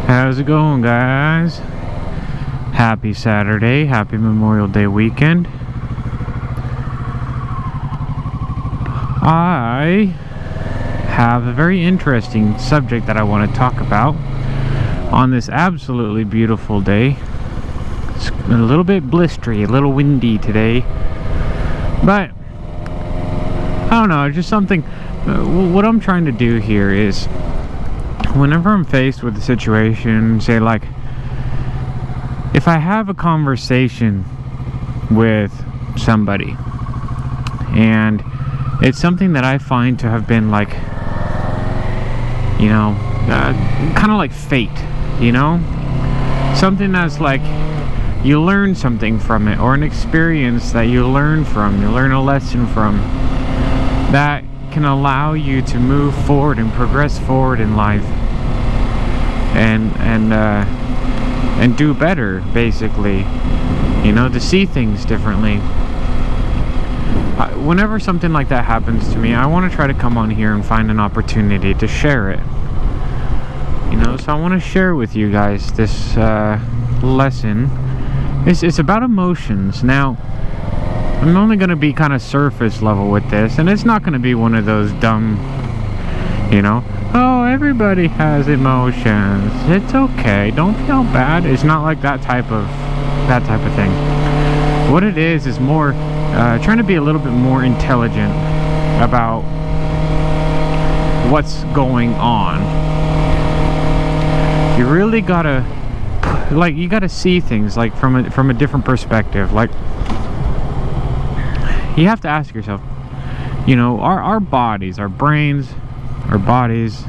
How's it going, guys? Happy Saturday, happy Memorial Day weekend. I have a very interesting subject that I want to talk about on this absolutely beautiful day. It's a little bit blistery, a little windy today, but I don't know, just something. What I'm trying to do here is, whenever I'm faced with a situation, say like, if I have a conversation with somebody and it's something that I find to have been like, you know, kind of like fate, you know, something that's like you learn something from it, or an experience that you learn from, you learn a lesson from, that can allow you to move forward and progress forward in life and do better, basically, you know, to see things differently. Whenever something like that happens to me, I want to try to come on here and find an opportunity to share it, you know. So I want to share with you guys this lesson. It's about emotions. Now, I'm only going to be kind of surface level with this, and it's not going to be one of those dumb, you know, oh, everybody has emotions, it's okay, don't feel bad. It's not like that type of thing. What it is more trying to be a little bit more intelligent about what's going on. You really gotta, like, you gotta see things like from a different perspective. Like, you have to ask yourself, you know, our bodies, our brains, our bodies,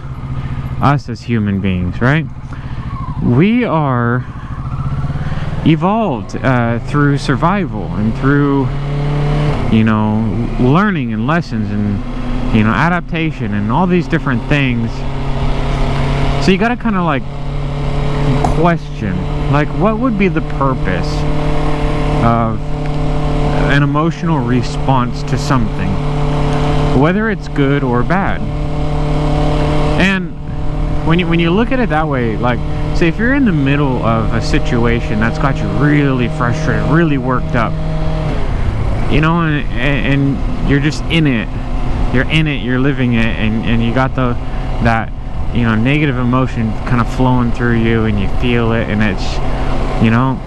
us as human beings, right? We are evolved through survival and through, you know, learning and lessons and, you know, adaptation and all these different things. So you got to kind of like question, like, what would be the purpose of an emotional response to something, whether it's good or bad. And when you look at it that way, like, say if you're in the middle of a situation that's got you really frustrated, really worked up, you know, and you're just in it, you're living it, and you got that, you know, negative emotion kind of flowing through you, and you feel it, and it's, you know,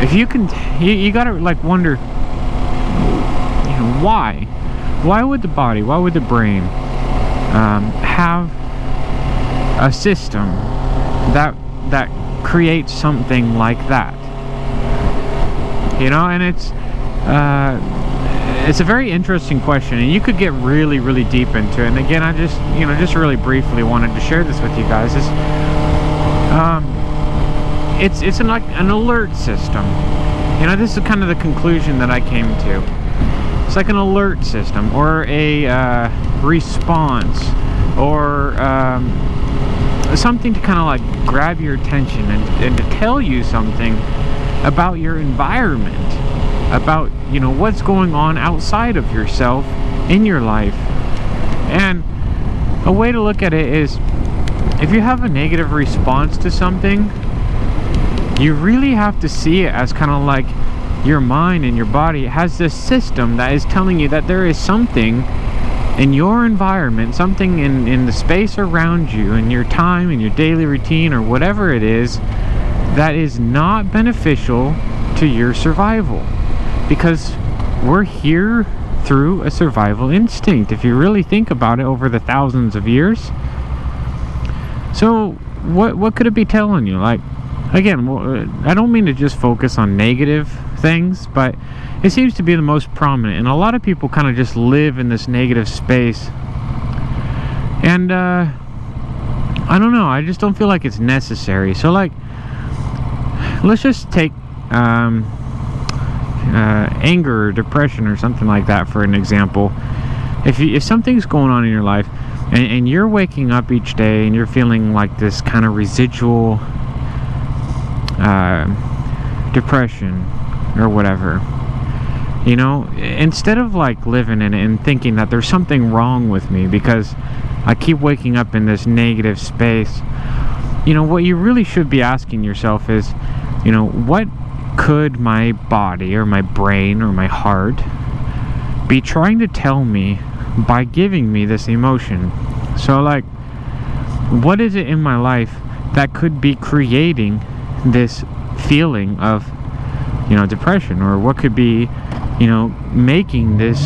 if you can, you gotta like wonder, you know, why would the body, why would the brain have a system that creates something like that, you know? And it's a very interesting question, and you could get really, really deep into it. And again, I just, you know, just really briefly wanted to share this with you guys. It's like an alert system, you know. This is kind of the conclusion that I came to. It's like an alert system, or a response, or something to kind of like grab your attention and to tell you something about your environment, about, you know, what's going on outside of yourself in your life. And a way to look at it is, if you have a negative response to something, you really have to see it as kind of like your mind and your body has this system that is telling you that there is something in your environment, something in the space around you, in your time, in your daily routine, or whatever it is, that is not beneficial to your survival. Because we're here through a survival instinct, if you really think about it, over the thousands of years. So what could it be telling you? Like, again, I don't mean to just focus on negative things, but it seems to be the most prominent, and a lot of people kind of just live in this negative space. And I don't know, I just don't feel like it's necessary. So, like, let's just take anger or depression or something like that for an example. If something's going on in your life, and you're waking up each day and you're feeling like this kind of residual depression or whatever, you know, instead of like living in it and thinking that there's something wrong with me because I keep waking up in this negative space, you know, what you really should be asking yourself is, you know, what could my body or my brain or my heart be trying to tell me by giving me this emotion? So like, what is it in my life that could be creating this feeling of, you know, depression? Or what could be, you know, making this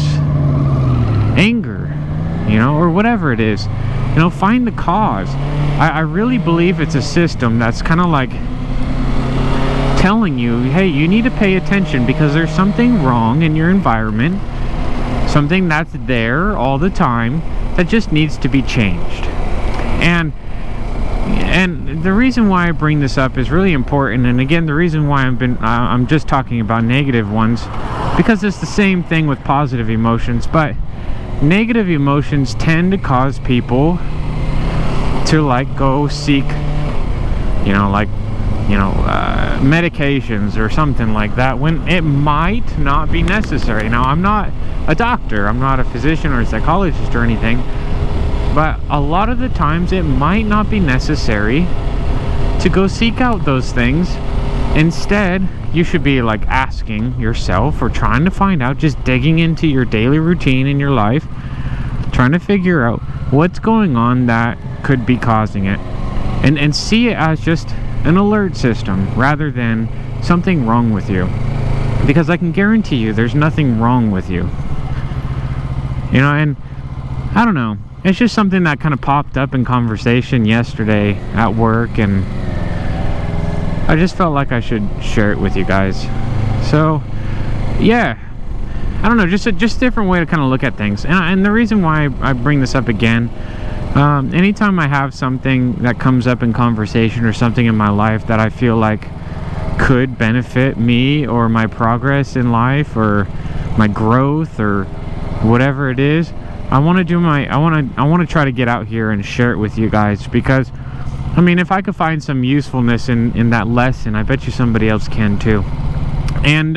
anger, you know, or whatever it is? You know, find the cause. I really believe it's a system that's kind of like telling you, hey, you need to pay attention because there's something wrong in your environment, something that's there all the time that just needs to be changed. And the reason why I bring this up is really important. And again, the reason why I'm just talking about negative ones, because it's the same thing with positive emotions. But negative emotions tend to cause people to like go seek, you know, like, you know, medications or something like that when it might not be necessary. Now, I'm not a doctor, I'm not a physician or a psychologist or anything, but a lot of the times it might not be necessary to go seek out those things. Instead, you should be like asking yourself or trying to find out, just digging into your daily routine in your life, trying to figure out what's going on that could be causing it, and see it as just an alert system rather than something wrong with you. Because I can guarantee you there's nothing wrong with you. You know, and I don't know, it's just something that kind of popped up in conversation yesterday at work, and I just felt like I should share it with you guys. So yeah, I don't know, just a different way to kind of look at things. And the reason why I bring this up again, anytime I have something that comes up in conversation or something in my life that I feel like could benefit me or my progress in life or my growth or whatever it is, I want to try to get out here and share it with you guys. Because I mean, if I could find some usefulness in that lesson, I bet you somebody else can too. And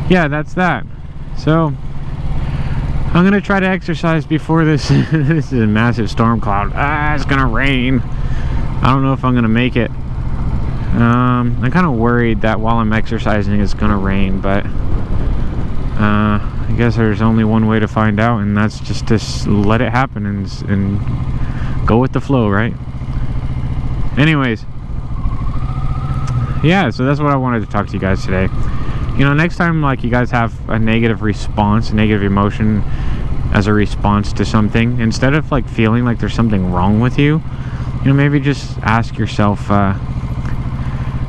yeah, that's that. So I'm gonna try to exercise before this this is a massive storm cloud. It's gonna rain. I don't know if I'm gonna make it. I'm kind of worried that while I'm exercising it's gonna rain, but I guess there's only one way to find out, and that's just to let it happen and go with the flow, right? Anyways, yeah, so that's what I wanted to talk to you guys today. You know, next time, like, you guys have a negative response, a negative emotion as a response to something, instead of like feeling like there's something wrong with you, you know, maybe just ask yourself,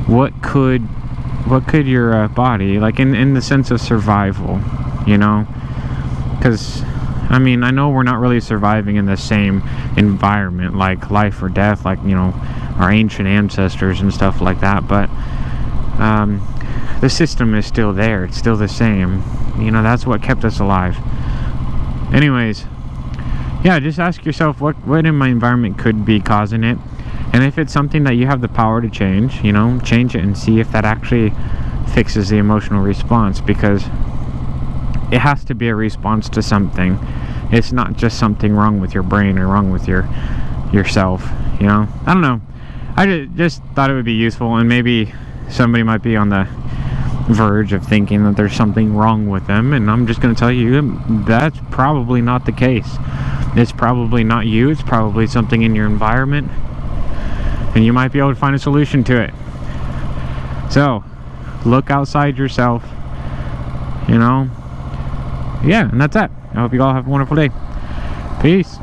what could your body, like in the sense of survival, you know? Because I mean, I know we're not really surviving in the same environment, like life or death, like, you know, our ancient ancestors and stuff like that, but the system is still there. It's still the same. You know, that's what kept us alive. Anyways, yeah, just ask yourself what in my environment could be causing it. And if it's something that you have the power to change, you know, change it and see if that actually fixes the emotional response, because it has to be a response to something. It's not just something wrong with your brain or wrong with yourself, you know? I don't know. I just thought it would be useful, and maybe somebody might be on the verge of thinking that there's something wrong with them, and I'm just going to tell you that's probably not the case. It's probably not you. It's probably something in your environment, and you might be able to find a solution to it. So look outside yourself, you know. Yeah, and that's it. I hope you all have a wonderful day. Peace.